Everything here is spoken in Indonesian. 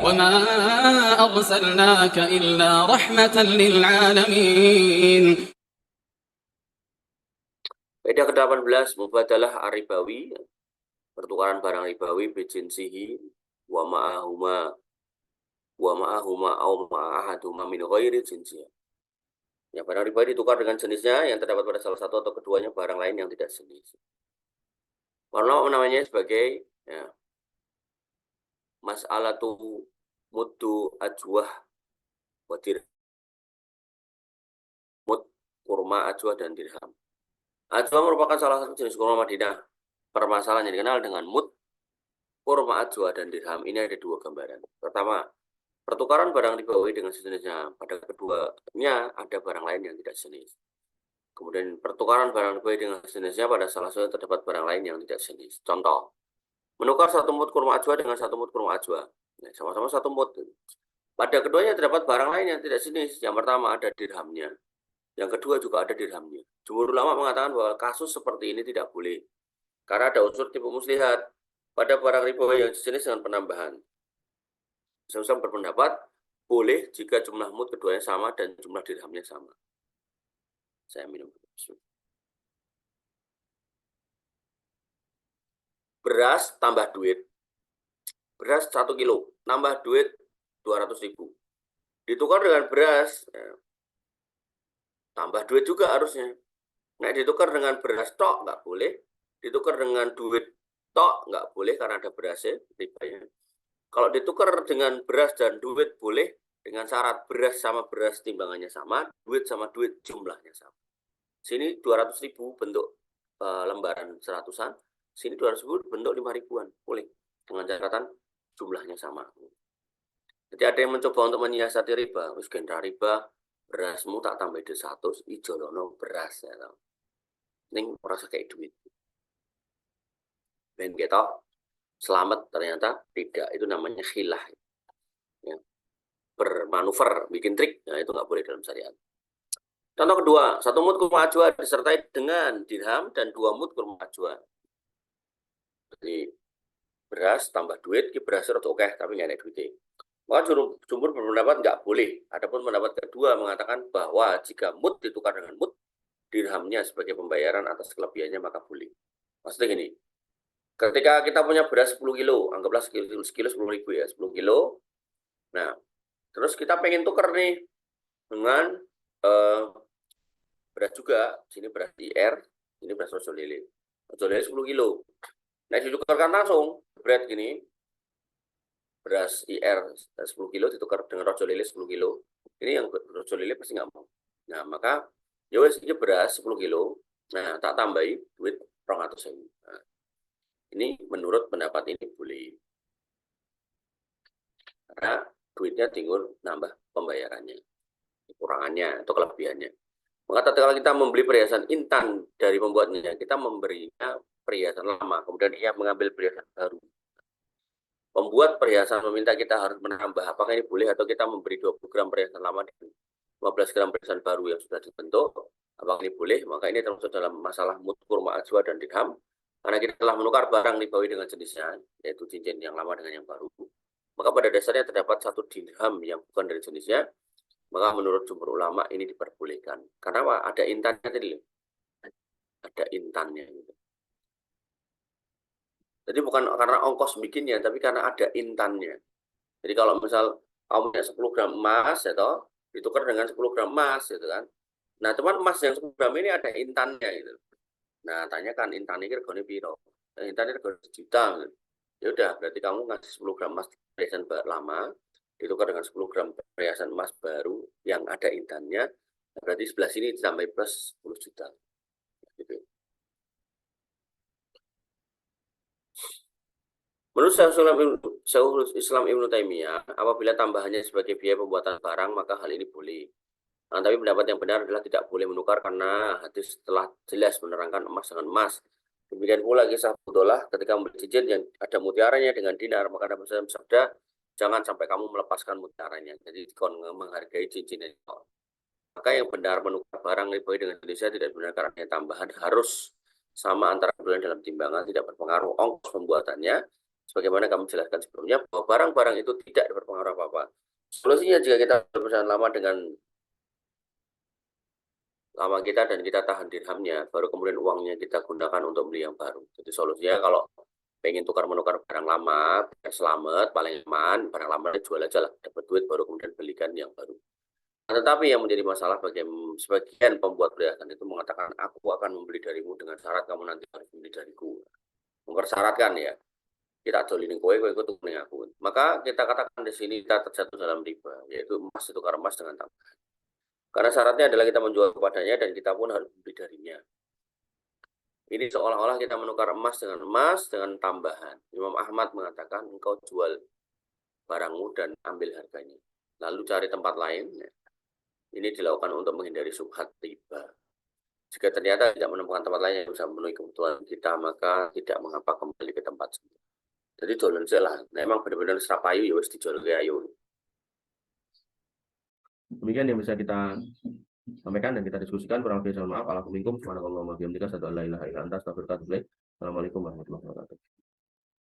وما أرسلناك إلا رحمة للعالمين. Kaidah ke-18 mubadalah aribawi, pertukaran barang ribawi bijinsihi wa ma'ahuma au ma'ahaduma min ghairi jinsiya. Ya, barang ribawi ditukar dengan jenisnya yang terdapat pada salah satu atau keduanya barang lain yang tidak sejenis. Kalau namanya sebagai ya, mas'alatu muddu ajwah wa dirham. Mud, kurma, ajwah, dan dirham. Ajwa merupakan salah satu jenis kurma Madinah. Permasalahan yang dikenal dengan mud, kurma, ajwa, dan dirham ini ada dua gambaran. Pertama, pertukaran barang ribawi dengan sejenisnya. Pada keduanya ada barang lain yang tidak sejenis. Kemudian pertukaran barang ribawi dengan sejenisnya pada salah satu terdapat barang lain yang tidak sejenis. Contoh, menukar satu mud kurma ajwa dengan satu mud kurma ajwa. Nah, sama-sama satu mud. Pada keduanya terdapat barang lain yang tidak sejenis. Yang pertama ada dirhamnya. Yang kedua juga ada dirhamnya. Jumhur ulama mengatakan bahwa kasus seperti ini tidak boleh. Karena ada unsur tipu muslihat pada barang ribawi yang sejenis dengan penambahan. Saya berpendapat boleh jika jumlah mud keduanya sama dan jumlah dirhamnya sama. Saya minum. Beras tambah duit. Beras 1 kilo, nambah duit 200.000. Ditukar dengan beras, ya, tambah duit juga harusnya. Nah, ditukar dengan beras tok nggak boleh. Ditukar dengan duit tok nggak boleh karena ada berasnya, ribanya. Kalau ditukar dengan beras dan duit boleh dengan syarat beras sama beras timbangannya sama, duit sama duit jumlahnya sama. Sini 200.000 bentuk lembaran seratusan, sini 200.000 bentuk 5.000-an, boleh dengan catatan jumlahnya sama. Jadi ada yang mencoba untuk menyiasati riba, wis gendra riba, berasmu tak tambah di 100, ijolono beras ya tau. Ning merasa kayak duit. Ben kita selamat ternyata tidak, itu namanya khilah. Ya. Bermanuver, bikin trik, nah itu nggak boleh dalam syariat. Contoh kedua, 1 mud kurma ajwa disertai dengan dirham dan 2 mud kurma ajwa. Jadi beras tambah duit, beras rada akeh tapi nggak ada duitnya. Maka jumhur berpendapat nggak boleh. Adapun pendapat kedua mengatakan bahwa jika mud ditukar dengan mud, dirhamnya sebagai pembayaran atas kelebihannya maka boleh. Maksudnya gini, ketika kita punya beras 10 kilo, anggaplah sekilo 10.000 ya, 10 kilo. Nah, terus kita pengen tukar nih dengan beras juga. Sini beras IR, ini beras rojo lele. Rojo lele 10 kilo. Nah, ditukarkan langsung, berat gini, beras IR 10 kilo ditukar dengan rojo lele 10 kilo. Ini yang rojo lele pasti nggak mau. Nah, maka ya wes ini beras 10 kilo. Nah, tak tambahi duit 200.000. Nah, ini menurut pendapat ini boleh. Karena duitnya tinggal nambah pembayarannya, kekurangannya atau kelebihannya. Maka kalau kita membeli perhiasan intan dari pembuatnya, kita memberinya perhiasan lama, kemudian ia mengambil perhiasan baru. Pembuat perhiasan meminta kita harus menambah, apakah ini boleh atau kita memberi 20 gram perhiasan lama dan 15 gram perhiasan baru yang sudah dibentuk, apakah ini boleh? Maka ini termasuk dalam masalah mud kurma ajwa dan dirham, karena kita telah menukar barang ribawi dengan jenisnya, yaitu cincin yang lama dengan yang baru. Maka pada dasarnya terdapat satu dirham yang bukan dari jenisnya, maka menurut jumhur ulama ini diperbolehkan. Karena ada intannya tadi, ada intannya gitu. Jadi bukan karena ongkos bikinnya, tapi karena ada intannya. Jadi kalau misal kamu punya 10 gram emas, ya toh, ditukar dengan 10 gram emas, gitu kan. Nah, cuman emas yang 10 gram ini ada intannya, gitu. Nah, tanyakan intannya regane piro? Intannya regane 1 juta. Gitu. Ya udah, berarti kamu ngasih 10 gram emas perhiasan lama, ditukar dengan 10 gram perhiasan emas baru yang ada intannya, berarti sebelah sini ditambah plus 10 juta. Gitu. Menurut Syekhul Islam Ibnu Taimiyah, apabila tambahannya sebagai biaya pembuatan barang, maka hal ini boleh. Nah, tapi pendapat yang benar adalah tidak boleh menukar karena hadis telah jelas menerangkan emas dengan emas. Demikian pula kisah Budolah ketika membeli cincin yang ada mutiaranya dengan dinar, maka Nabi SAW bersabda, jangan sampai kamu melepaskan mutiaranya. Jadi kon menghargai cincin itu. Maka yang benar menukar barang ribawi dengan Indonesia tidak benar karena tambahan harus sama antara keduanya dalam timbangan, tidak berpengaruh ongkos pembuatannya. Sebagaimana kami jelaskan sebelumnya, bahwa barang-barang itu tidak berpengaruh apa-apa. Solusinya jika kita berpesan lama dengan lama kita dan kita tahan dirhamnya, baru kemudian uangnya kita gunakan untuk beli yang baru. Jadi solusinya kalau pengen tukar-menukar barang lama, biar selamat, paling aman, barang lama jual aja lah, dapat duit baru kemudian belikan yang baru. Tetapi yang menjadi masalah bagi sebagian pembuat perhiasan itu mengatakan, aku akan membeli darimu dengan syarat kamu nanti harus membeli dariku. Mempersyaratkan ya, kita jolinin kowe, kowe ikut tuh aku. Maka kita katakan di sini kita terjatuh dalam riba, yaitu emas ditukar emas dengan tambahan. Karena syaratnya adalah kita menjual kepadanya dan kita pun harus membeli darinya. Ini seolah-olah kita menukar emas dengan tambahan. Imam Ahmad mengatakan engkau jual barangmu dan ambil harganya. Lalu cari tempat lain. Ini dilakukan untuk menghindari subhat riba. Jika ternyata tidak menemukan tempat lain yang bisa memenuhi kebutuhan kita, maka tidak mengapa kembali ke tempat semula. Jadi dolen sih lah. Nah, emang benar-benar serapayu ya wis dijual ke ayu. Demikian yang bisa kita sampaikan dan kita diskusikan. Kurang lebih mohon maaf. Assalamualaikum warahmatullahi wabarakatuh. Assalamualaikum warahmatullahi wabarakatuh.